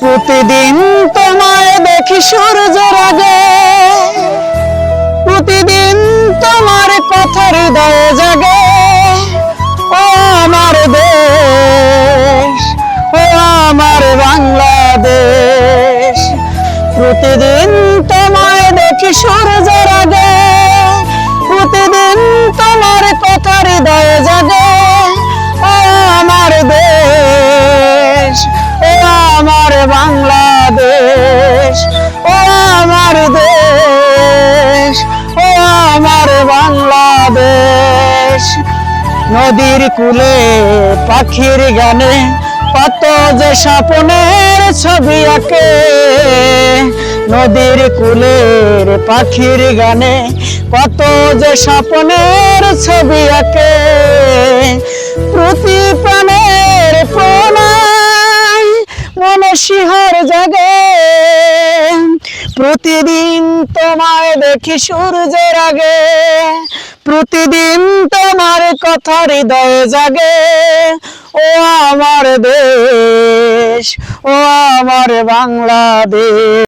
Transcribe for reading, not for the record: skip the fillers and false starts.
প্রতিদিন তোমায় দেখি সূর্যের আগে, প্রতিদিন তোমার কথা হৃদয়ে জাগে। ও আমার দেশ, ও আমার বাংলাদেশ, প্রতিদিন তোমায় দেখি সূর্যের আগে, প্রতিদিন তোমার কথা হৃদয়ে জাগে। ও আমার দেশ, ও আমার বাংলাদেশ, ও আমার দেশ, ও আমার বাংলাদেশ। নদীর কূলে পাখির গানে কত যে স্বপ্নের ছবি আঁকে, নদীর কূলের পাখির গানে কত যে স্বপ্নের ছবি আঁকে। প্রতি প্রাণের প্রণয় মনে শিহর জাগে, প্রতিদিন তোমায় দেখি সূর্যের আগে, প্রতিদিন তোমার কথা হৃদয়ে জাগে। ও আমার দেশ, ও আমার বাংলাদেশ।